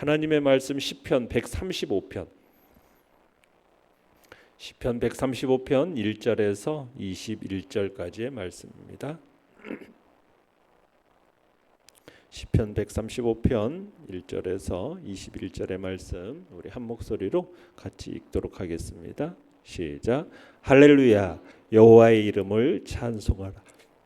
하나님의 말씀 시편 135편 135편 1절에서 21절까지의 말씀입니다. 시편 135편 1절에서 21절의 말씀 우리 한 목소리로 같이 읽도록 하겠습니다. 시작. 할렐루야. 여호와의 이름을 찬송하라.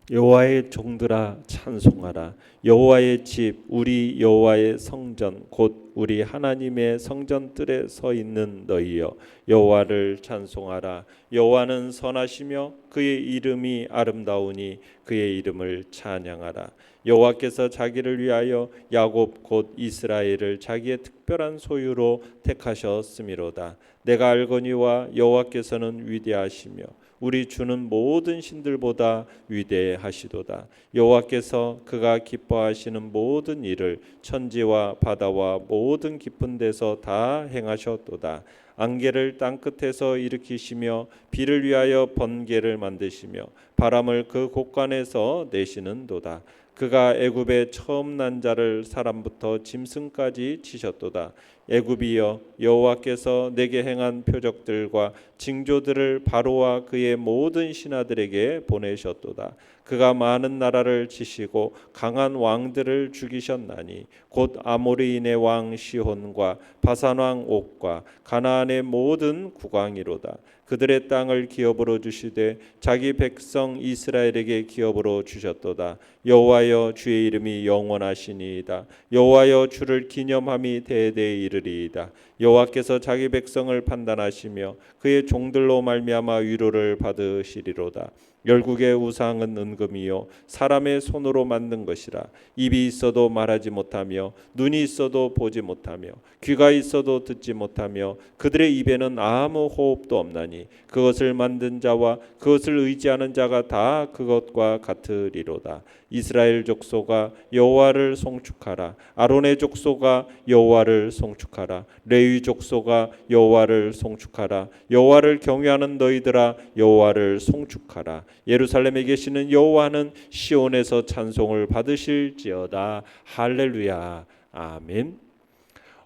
여호와의 종들아 찬송하라. 여호와의 집 우리 여호와의 성전 곧 우리 하나님의 성전 뜰에 서 있는 너희여 여호와를 찬송하라. 여호와는 선하시며 그의 이름이 아름다우니 그의 이름을 찬양하라. 여호와께서 자기를 위하여 야곱 곧 이스라엘을 자기의 특별한 소유로 택하셨음이로다. 내가 알거니와 여호와께서는 위대하시며 우리 주는 모든 신들보다 위대하시도다. 여호와께서 그가 기뻐하시는 모든 일을 천지와 바다와 모든 깊은 데서 다 행하셨도다. 안개를 땅끝에서 일으키시며 비를 위하여 번개를 만드시며 바람을 그 곳간에서 내시는도다. 그가 애굽의 처음 난 자를 사람부터 짐승까지 치셨도다. 애굽이여 여호와께서 내게 행한 표적들과 징조들을 바로와 그의 모든 신하들에게 보내셨도다. 그가 많은 나라를 치시고 강한 왕들을 죽이셨나니 곧 아모리인의 왕 시혼과 바산 왕 옥과 가나안의 모든 국왕이로다. 그들의 땅을 기업으로 주시되 자기 백성 이스라엘에게 기업으로 주셨도다. 여호와여 주의 이름이 영원하시니이다. 여호와여 주를 기념함이 대대에 이르리이다. 여호와께서 자기 백성을 판단하시며 그의 종들로 말미암아 위로를 받으시리로다. 열국의 우상은 은금이요 사람의 손으로 만든 것이라. 입이 있어도 말하지 못하며 눈이 있어도 보지 못하며 귀가 있어도 듣지 못하며 그들의 입에는 아무 호흡도 없나니 그것을 만든 자와 그것을 의지하는 자가 다 그것과 같으리로다. 이스라엘 족속아 여호와를 송축하라. 아론의 족속아 여호와를 송축하라. 레위 족속아 여호와를 송축하라. 여호와를 경외하는 너희들아 여호와를 송축하라. 예루살렘에 계시는 여호와는 시온에서 찬송을 받으실지어다. 할렐루야. 아멘.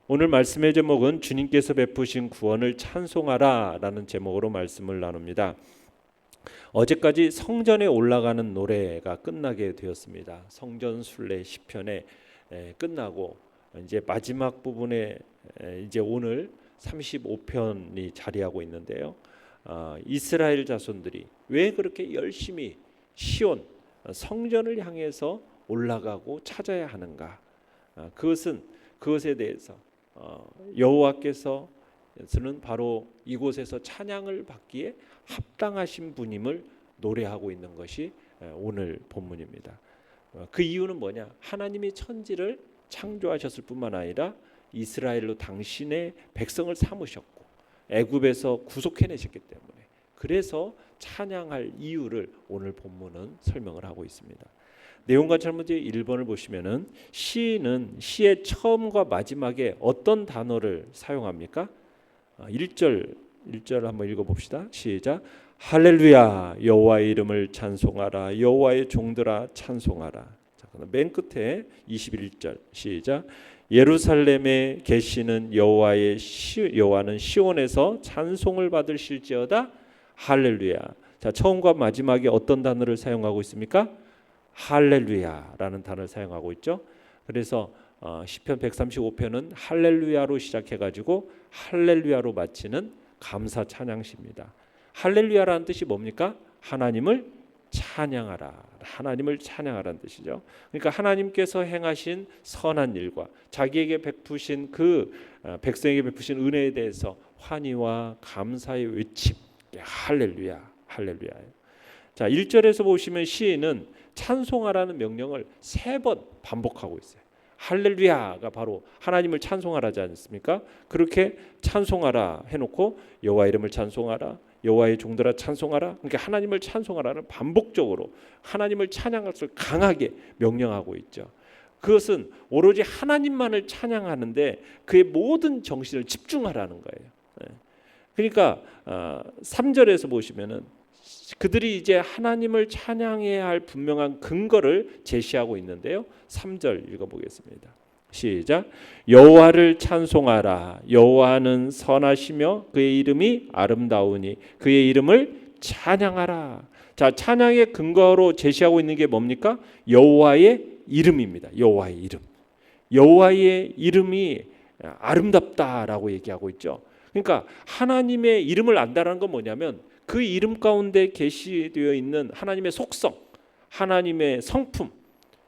오늘 말씀의 제목은 주님께서 베푸신 구원을 찬송하라 라는 제목으로 말씀을 나눕니다. 어제까지 성전에 올라가는 노래가 끝나게 되었습니다. 성전 순례 시편에 끝나고 이제 마지막 부분에 이제 오늘 35편이 자리하고 있는데요. 이스라엘 자손들이 왜 그렇게 열심히 시온 성전을 향해서 올라가고 찾아야 하는가? 그것에 대해서 여호와께서는 바로 이곳에서 찬양을 받기에 합당하신 분임을 노래하고 있는 것이 오늘 본문입니다. 그 이유는 뭐냐? 하나님이 천지를 창조하셨을 뿐만 아니라 이스라엘로 당신의 백성을 삼으셨고 애굽에서 구속해내셨기 때문에 그래서 찬양할 이유를 오늘 본문은 설명을 하고 있습니다. 내용과 잘못의 1번을 보시면은 시인은 시의 처음과 마지막에 어떤 단어를 사용합니까? 1절 한번 읽어봅시다. 시작. 할렐루야 여호와의 이름을 찬송하라. 여호와의 종들아 찬송하라. 자, 그럼 맨 끝에 21절 시작. 예루살렘에 계시는 여호와는 시온에서 찬송을 받으실지어다. 할렐루야. 자, 처음과 마지막에 어떤 단어를 사용하고 있습니까? 할렐루야라는 단어를 사용하고 있죠. 그래서 시편 135편은 할렐루야로 시작해가지고 할렐루야로 마치는 감사 찬양시입니다. 할렐루야라는 뜻이 뭡니까? 하나님을 찬양하라. 하나님을 찬양하라는 뜻이죠. 그러니까 하나님께서 행하신 선한 일과 자기에게 베푸신 그 백성에게 베푸신 은혜에 대해서 환희와 감사의 외침. 할렐루야, 할렐루야예요. 자, 1절에서 보시면 시인은 찬송하라는 명령을 3번 반복하고 있어요. 할렐루야가 바로 하나님을 찬송하라지 않습니까? 그렇게 찬송하라 해놓고 여호와 이름을 찬송하라, 여호와의 종들아 찬송하라. 그러니까 하나님을 찬송하라는 반복적으로 하나님을 찬양할 것을 강하게 명령하고 있죠. 그것은 오로지 하나님만을 찬양하는데 그의 모든 정신을 집중하라는 거예요. 그러니까 3절에서 보시면은 그들이 이제 하나님을 찬양해야 할 분명한 근거를 제시하고 있는데요. 3절 읽어보겠습니다. 시작. 여호와를 찬송하라. 여호와는 선하시며 그의 이름이 아름다우니 그의 이름을 찬양하라. 자, 찬양의 근거로 제시하고 있는 게 뭡니까? 여호와의 이름입니다. 여호와의 이름. 여호와의 이름이 아름답다라고 얘기하고 있죠. 그러니까 하나님의 이름을 안다라는 건 뭐냐면 그 이름 가운데 계시되어 있는 하나님의 속성, 하나님의 성품,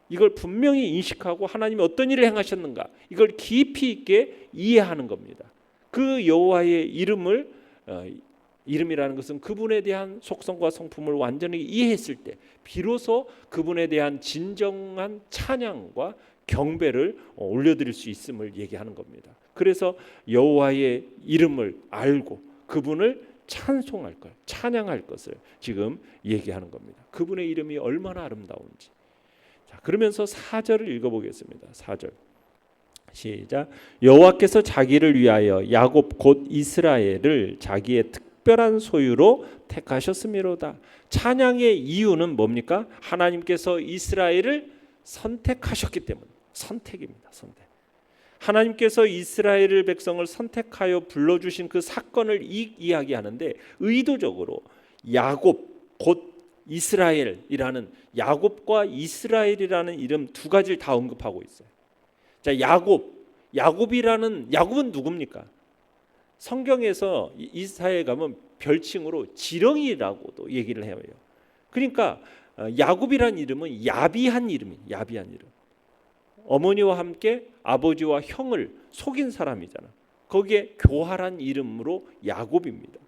이걸 분명히 인식하고 하나님이 어떤 일을 행하셨는가 이걸 깊이 있게 이해하는 겁니다. 그 여호와의 이름을 이름이라는 것은 그분에 대한 속성과 성품을 완전히 이해했을 때 비로소 그분에 대한 진정한 찬양과 경배를 올려드릴 수 있음을 얘기하는 겁니다. 그래서 여호와의 이름을 알고 그분을 찬송할 것, 찬양할 것을 지금 얘기하는 겁니다. 그분의 이름이 얼마나 아름다운지. 자, 그러면서 4절을 읽어보겠습니다. 4절 시작. 여호와께서 자기를 위하여 야곱 곧 이스라엘을 자기의 특별한 소유로 택하셨음이로다. 찬양의 이유는 뭡니까? 하나님께서 이스라엘을 선택하셨기 때문. 선택입니다. 선택. 하나님께서 이스라엘 백성을 선택하여 불러주신 그 사건을 이야기하는데 의도적으로 야곱 곧 이스라엘이라는 야곱과 이스라엘이라는 이름 두 가지를 다 언급하고 있어요. 자, 야곱은 누굽니까? 성경에서 이사야에 가면 별칭으로 지렁이라고도 얘기를 해요. 그러니까 야곱이라는 이름은 야비한 이름이에요. 야비한 이름. 어머니와 함께 아버지와 형을 속인 사람이잖아. 거기에 교활한 이름으로 야곱입니다.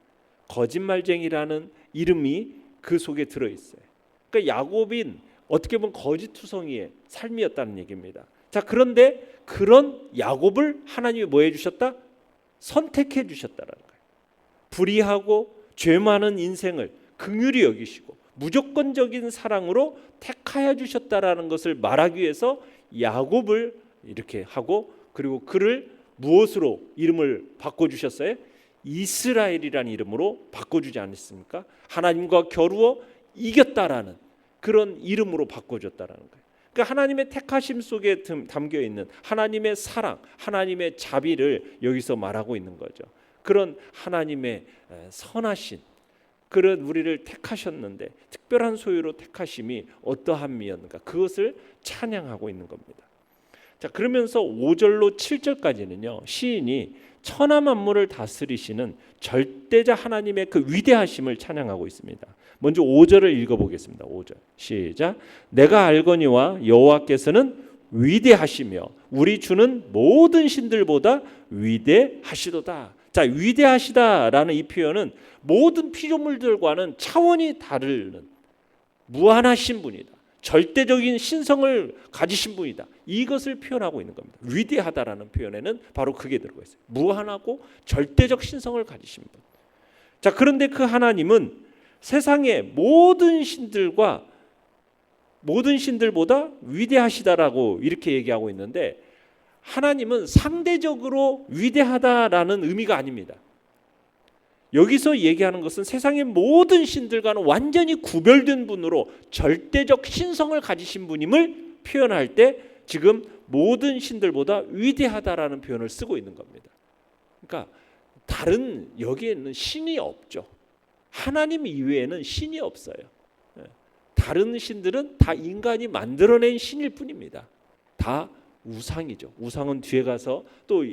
거짓말쟁이라는 이름이 그 속에 들어있어요. 그러니까 야곱인 어떻게 보면 거짓투성이의 삶이었다는 얘기입니다. 자, 그런데 그런 야곱을 하나님이 뭐 해주셨다? 선택해 주셨다는 거예요. 불의하고 죄 많은 인생을 긍휼히 여기시고 무조건적인 사랑으로 택하여 주셨다라는 것을 말하기 위해서 야곱을 이렇게 하고 그리고 그를 무엇으로 이름을 바꿔주셨어요? 이스라엘이라는 이름으로 바꿔주지 않았습니까? 하나님과 겨루어 이겼다라는 그런 이름으로 바꿔줬다라는 거예요. 그러니까 하나님의 택하심 속에 담겨 있는 하나님의 사랑, 하나님의 자비를 여기서 말하고 있는 거죠. 그런 하나님의 선하신 그런 우리를 택하셨는데 특별한 소유로 택하심이 어떠함이었는가 그것을 찬양하고 있는 겁니다. 자, 그러면서 5절로 7절까지는요 시인이 천하 만물을 다스리시는 절대자 하나님의 그 위대하심을 찬양하고 있습니다. 먼저 5절을 읽어보겠습니다. 5절 시작. 내가 알거니와 여호와께서는 위대하시며 우리 주는 모든 신들보다 위대하시도다. 자, 위대하시다라는 이 표현은 모든 피조물들과는 차원이 다른 무한하신 분이다. 절대적인 신성을 가지신 분이다. 이것을 표현하고 있는 겁니다. 위대하다라는 표현에는 바로 그게 들어가 있어요. 무한하고 절대적 신성을 가지신 분. 자, 그런데 그 하나님은 세상의 모든 신들보다 위대하시다라고 이렇게 얘기하고 있는데 하나님은 상대적으로 위대하다라는 의미가 아닙니다. 여기서 얘기하는 것은 세상의 모든 신들과는 완전히 구별된 분으로 절대적 신성을 가지신 분임을 표현할 때 지금 모든 신들보다 위대하다라는 표현을 쓰고 있는 겁니다. 그러니까 다른 여기에는 신이 없죠. 하나님 이외에는 신이 없어요. 다른 신들은 다 인간이 만들어낸 신일 뿐입니다. 다 우상이죠. 우상은 뒤에 가서 또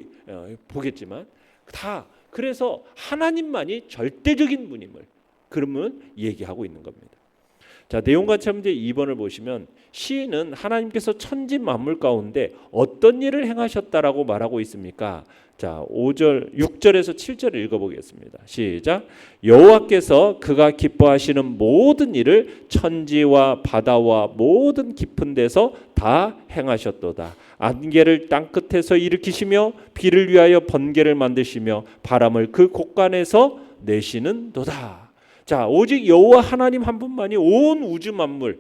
보겠지만 다 그래서 하나님만이 절대적인 분임을 그러면 얘기하고 있는 겁니다. 자, 내용과 첨제 2번을 보시면 시인은 하나님께서 천지 만물 가운데 어떤 일을 행하셨다라고 말하고 있습니까? 자, 6절에서 7절을 읽어보겠습니다. 시작. 여호와께서 그가 기뻐하시는 모든 일을 천지와 바다와 모든 깊은 데서 다 행하셨도다. 안개를 땅 끝에서 일으키시며 비를 위하여 번개를 만드시며 바람을 그 곳간에서 내시는도다. 자, 오직 여호와 하나님 한 분만이 온 우주 만물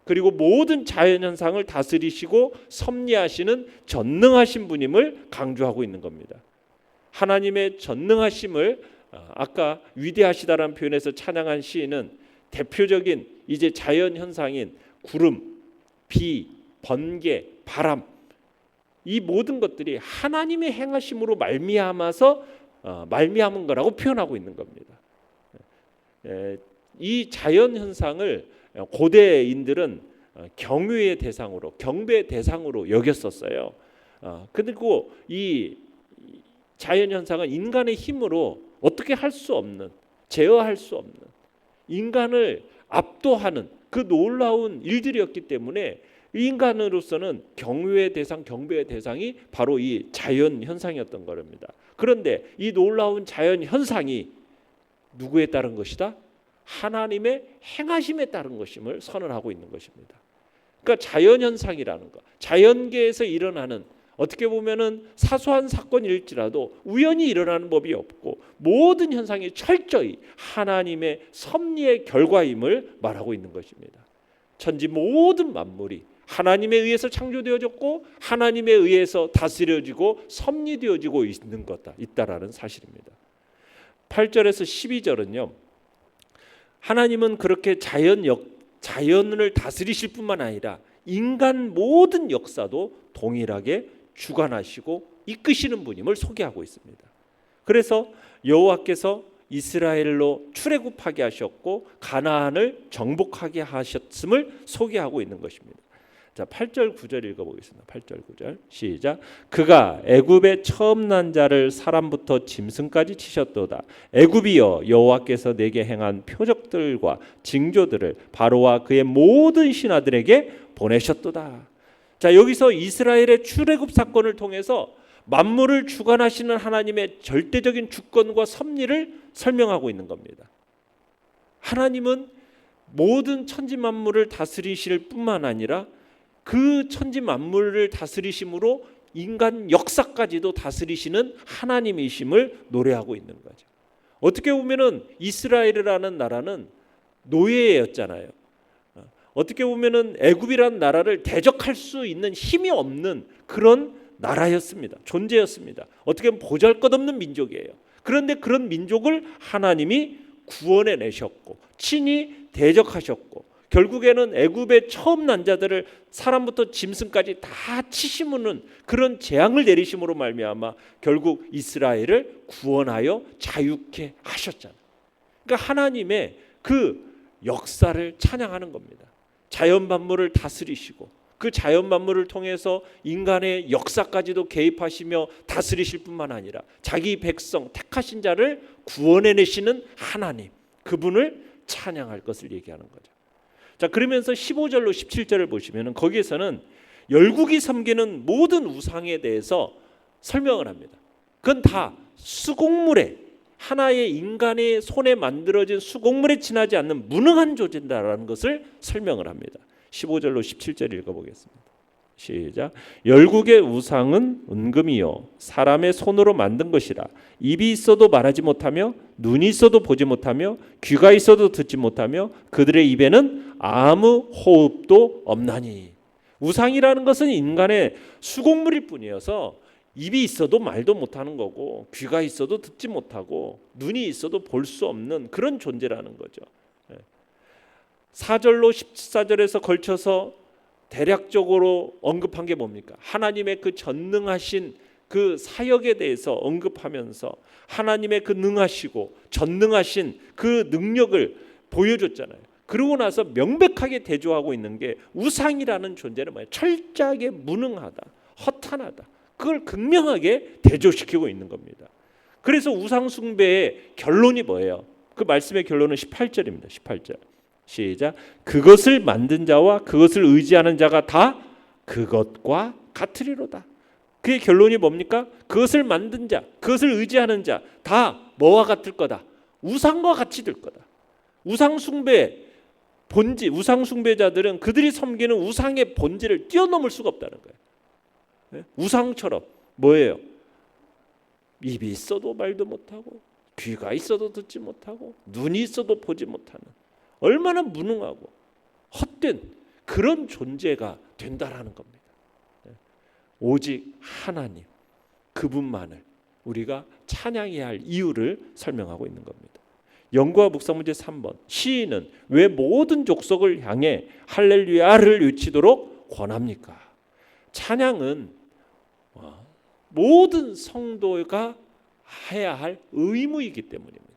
그리고 모든 자연 현상을 다스리시고 섭리하시는 전능하신 분임을 강조하고 있는 겁니다. 하나님의 전능하심을 아까 위대하시다라는 표현에서 찬양한 시인은 대표적인 이제 자연 현상인 구름, 비, 번개, 바람 이 모든 것들이 하나님의 행하심으로 말미암아서 말미암은 거라고 표현하고 있는 겁니다. 이 자연 현상을 고대인들은 경외의 대상으로, 경배의 대상으로 여겼었어요. 그리고 이 자연 현상은 인간의 힘으로 어떻게 할 수 없는, 제어할 수 없는, 인간을 압도하는 그 놀라운 일들이었기 때문에 인간으로서는 경외의 대상, 경배의 대상이 바로 이 자연 현상이었던 겁니다. 그런데 이 놀라운 자연 현상이 누구에 따른 것이다? 하나님의 행하심에 따른 것임을 선언하고 있는 것입니다. 그러니까 자연 현상이라는 것, 자연계에서 일어나는 어떻게 보면은 사소한 사건일지라도 우연히 일어나는 법이 없고 모든 현상이 철저히 하나님의 섭리의 결과임을 말하고 있는 것입니다. 천지 모든 만물이 하나님에 의해서 창조되어졌고 하나님에 의해서 다스려지고 섭리되어지고 있는 것다, 있다라는 사실입니다. 8절에서 12절은요. 하나님은 그렇게 자연을 다스리실 뿐만 아니라 인간 모든 역사도 동일하게 주관하시고 이끄시는 분임을 소개하고 있습니다. 그래서 여호와께서 이스라엘로 출애굽하게 하셨고 가나안을 정복하게 하셨음을 소개하고 있는 것입니다. 자, 8절 9절 읽어보겠습니다. 8절 9절 시작. 그가 애굽의 처음 난 자를 사람부터 짐승까지 치셨도다. 애굽이여, 여호와께서 내게 행한 표적들과 징조들을 바로와 그의 모든 신하들에게 보내셨도다. 자, 여기서 이스라엘의 출애굽 사건을 통해서 만물을 주관하시는 하나님의 절대적인 주권과 섭리를 설명하고 있는 겁니다. 하나님은 모든 천지 만물을 다스리실 뿐만 아니라 그 천지 만물을 다스리심으로 인간 역사까지도 다스리시는 하나님이심을 노래하고 있는 거죠. 어떻게 보면은 이스라엘이라는 나라는 노예였잖아요. 어떻게 보면은 애굽이라는 나라를 대적할 수 있는 힘이 없는 그런 나라였습니다. 존재였습니다. 어떻게 보면 보잘것없는 민족이에요. 그런데 그런 민족을 하나님이 구원해 내셨고 친히 대적하셨고 결국에는 애굽의 처음 난 자들을 사람부터 짐승까지 다 치시는 그런 재앙을 내리심으로 말미암아 결국 이스라엘을 구원하여 자유케 하셨잖아요. 그러니까 하나님의 그 역사를 찬양하는 겁니다. 자연 만물을 다스리시고 그 자연 만물을 통해서 인간의 역사까지도 개입하시며 다스리실 뿐만 아니라 자기 백성 택하신 자를 구원해내시는 하나님, 그분을 찬양할 것을 얘기하는 거죠. 자, 그러면서 15절로 17절을 보시면 거기에서는 열국이 섬기는 모든 우상에 대해서 설명을 합니다. 그건 다 수곡물에, 하나의 인간의 손에 만들어진 수곡물에 지나지 않는 무능한 존재다라는 것을 설명을 합니다. 15절로 17절 읽어보겠습니다. 시작. 열국의 우상은 은금이요 사람의 손으로 만든 것이라. 입이 있어도 말하지 못하며 눈이 있어도 보지 못하며 귀가 있어도 듣지 못하며 그들의 입에는 아무 호흡도 없나니. 우상이라는 것은 인간의 수곡물일 뿐이어서 입이 있어도 말도 못하는 거고 귀가 있어도 듣지 못하고 눈이 있어도 볼 수 없는 그런 존재라는 거죠. 4절로 14절에서 걸쳐서 대략적으로 언급한 게 뭡니까? 하나님의 그 전능하신 그 사역에 대해서 언급하면서 하나님의 그 능하시고 전능하신 그 능력을 보여줬잖아요. 그러고 나서 명백하게 대조하고 있는 게 우상이라는 존재는 뭐예요? 철저하게 무능하다, 허탄하다. 그걸 극명하게 대조시키고 있는 겁니다. 그래서 우상 숭배의 결론이 뭐예요? 그 말씀의 결론은 18절입니다. 18절 시작. 그것을 만든 자와 그것을 의지하는 자가 다 그것과 같으리로다. 그의 결론이 뭡니까? 그것을 만든 자, 그것을 의지하는 자 다 뭐와 같을 거다? 우상과 같이 될 거다. 우상 숭배 본질, 우상 숭배자들은 그들이 섬기는 우상의 본질을 뛰어넘을 수가 없다는 거예요. 우상처럼 뭐예요? 입이 있어도 말도 못하고 귀가 있어도 듣지 못하고 눈이 있어도 보지 못하는 얼마나 무능하고 헛된 그런 존재가 된다라는 겁니다. 오직 하나님 그분만을 우리가 찬양해야 할 이유를 설명하고 있는 겁니다. 연구와 묵상 문제 3번. 시인은 왜 모든 족속을 향해 할렐루야를 외치도록 권합니까? 찬양은 모든 성도가 해야 할 의무이기 때문입니다.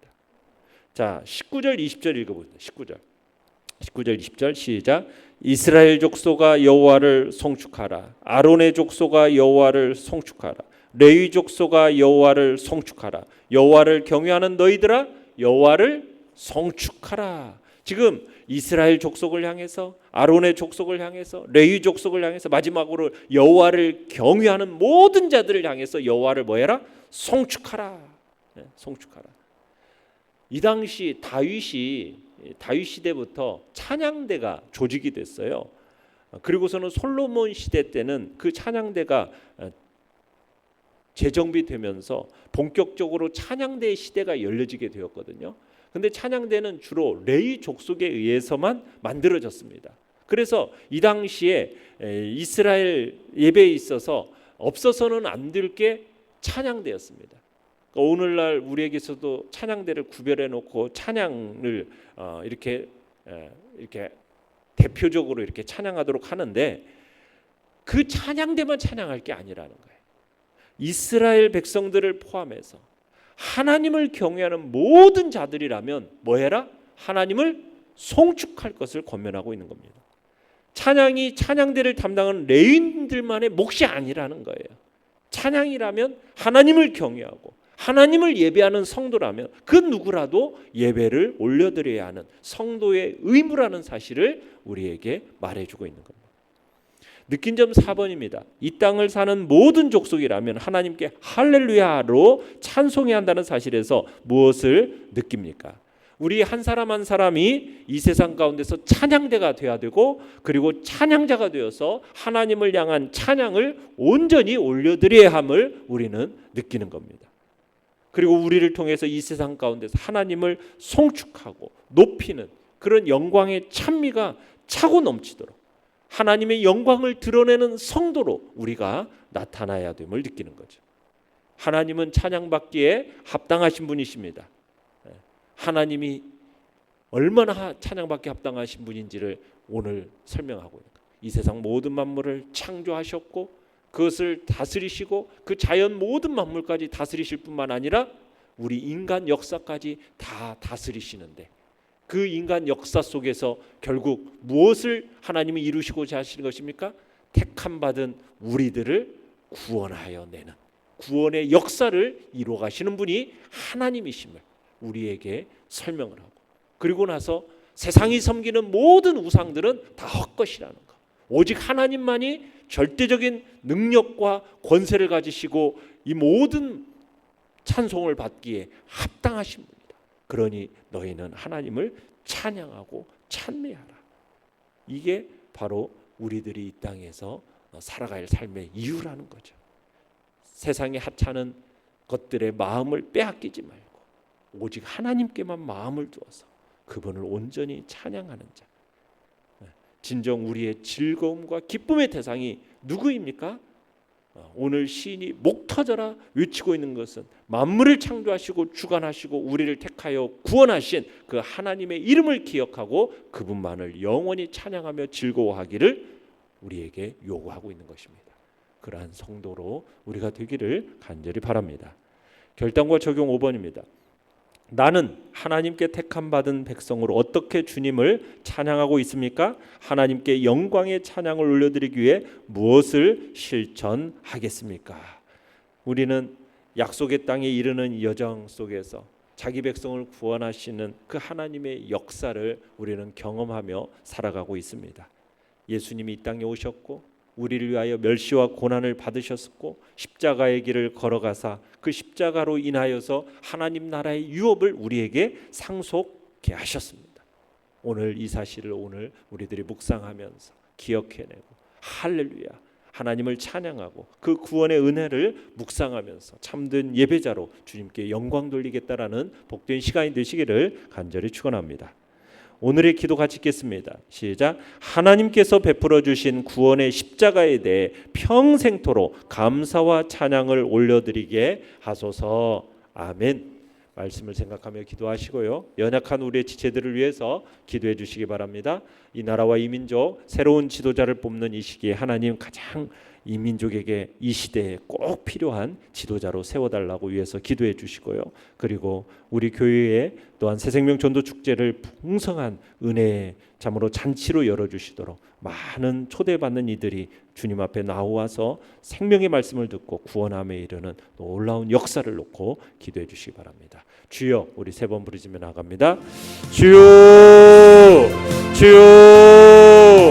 자, 19절 20절 읽어보세요. 19절 20절 시작. 이스라엘 족속아 여호와를 송축하라. 아론의 족속아 여호와를 송축하라. 레위 족속아 여호와를 송축하라. 여호와를 경외하는 너희들아 여호와를 송축하라. 지금 이스라엘 족속을 향해서, 아론의 족속을 향해서, 레위 족속을 향해서, 마지막으로 여호와를 경외하는 모든 자들을 향해서 여호와를 뭐해라? 송축하라. 송축하라. 이 당시 다윗 시대부터 찬양대가 조직이 됐어요. 그리고서는 솔로몬 시대 때는 그 찬양대가 재정비되면서 본격적으로 찬양대의 시대가 열려지게 되었거든요. 근데 찬양대는 주로 레위 족속에 의해서만 만들어졌습니다. 그래서 이 당시에 이스라엘 예배에 있어서 없어서는 안 될 게 찬양대였습니다. 그러니까 오늘날 우리에게서도 찬양대를 구별해 놓고 찬양을 이렇게 대표적으로 이렇게 찬양하도록 하는데, 그 찬양대만 찬양할 게 아니라는 거예요. 이스라엘 백성들을 포함해서 하나님을 경외하는 모든 자들이라면 뭐해라? 하나님을 송축할 것을 권면하고 있는 겁니다. 찬양이 찬양대를 담당하는 레위인들만의 몫이 아니라는 거예요. 찬양이라면 하나님을 경외하고 하나님을 예배하는 성도라면 그 누구라도 예배를 올려드려야 하는 성도의 의무라는 사실을 우리에게 말해주고 있는 겁니다. 느낀 점 4번입니다. 이 땅을 사는 모든 족속이라면 하나님께 할렐루야로 찬송해야 한다는 사실에서 무엇을 느낍니까? 우리 한 사람 한 사람이 이 세상 가운데서 찬양대가 되어야 되고, 그리고 찬양자가 되어서 하나님을 향한 찬양을 온전히 올려드려야 함을 우리는 느끼는 겁니다. 그리고 우리를 통해서 이 세상 가운데서 하나님을 송축하고 높이는 그런 영광의 찬미가 차고 넘치도록 하나님의 영광을 드러내는 성도로 우리가 나타나야 됨을 느끼는 거죠. 하나님은 찬양받기에 합당하신 분이십니다. 하나님이 얼마나 찬양받기 합당하신 분인지를 오늘 설명하고 있는 거예요. 이 세상 모든 만물을 창조하셨고 그것을 다스리시고 그 자연 모든 만물까지 다스리실 뿐만 아니라 우리 인간 역사까지 다 다스리시는데, 그 인간 역사 속에서 결국 무엇을 하나님이 이루시고자 하시는 것입니까? 택함 받은 우리들을 구원하여 내는 구원의 역사를 이루어 가시는 분이 하나님이심을 우리에게 설명을 하고, 그리고 나서 세상이 섬기는 모든 우상들은 다 헛것이라는 것, 오직 하나님만이 절대적인 능력과 권세를 가지시고 이 모든 찬송을 받기에 합당하신 분이다. 그러니 너희는 하나님을 찬양하고 찬미하라. 이게 바로 우리들이 이 땅에서 살아갈 삶의 이유라는 거죠. 세상에 하찮은 것들의 마음을 빼앗기지 말고 오직 하나님께만 마음을 두어서 그분을 온전히 찬양하는 자. 진정 우리의 즐거움과 기쁨의 대상이 누구입니까? 오늘 시인이 목 터져라 외치고 있는 것은 만물을 창조하시고 주관하시고 우리를 택하여 구원하신 그 하나님의 이름을 기억하고 그분만을 영원히 찬양하며 즐거워하기를 우리에게 요구하고 있는 것입니다. 그러한 성도로 우리가 되기를 간절히 바랍니다. 결단과 적용 5번입니다. 나는 하나님께 택함 받은 백성으로 어떻게 주님을 찬양하고 있습니까? 하나님께 영광의 찬양을 올려드리기 위해 무엇을 실천하겠습니까? 우리는 약속의 땅에 이르는 여정 속에서 자기 백성을 구원하시는 그 하나님의 역사를 우리는 경험하며 살아가고 있습니다. 예수님이 이 땅에 오셨고 우리를 위하여 멸시와 고난을 받으셨고 십자가의 길을 걸어가사 그 십자가로 인하여서 하나님 나라의 유업을 우리에게 상속케 하셨습니다. 오늘 이 사실을 오늘 우리들이 묵상하면서 기억해내고 할렐루야 하나님을 찬양하고 그 구원의 은혜를 묵상하면서 참된 예배자로 주님께 영광 돌리겠다라는 복된 시간이 되시기를 간절히 축원합니다. 오늘의 기도 같이 읽겠습니다. 시작. 하나님께서 베풀어 주신 구원의 십자가에 대해 평생토록 감사와 찬양을 올려드리게 하소서. 아멘. 말씀을 생각하며 기도하시고요. 연약한 우리의 지체들을 위해서 기도해 주시기 바랍니다. 이 나라와 이 민족 새로운 지도자를 뽑는 이 시기에 하나님 가장 이 민족에게 이 시대에 꼭 필요한 지도자로 세워달라고 위해서 기도해 주시고요. 그리고 우리 교회에 또한 새생명 전도 축제를 풍성한 은혜의 참으로 잔치로 열어주시도록 많은 초대받는 이들이 주님 앞에 나와서 생명의 말씀을 듣고 구원함에 이르는 놀라운 역사를 놓고 기도해 주시기 바랍니다. 주여, 우리 세 번 부르짖으며 나갑니다. 주여, 주여.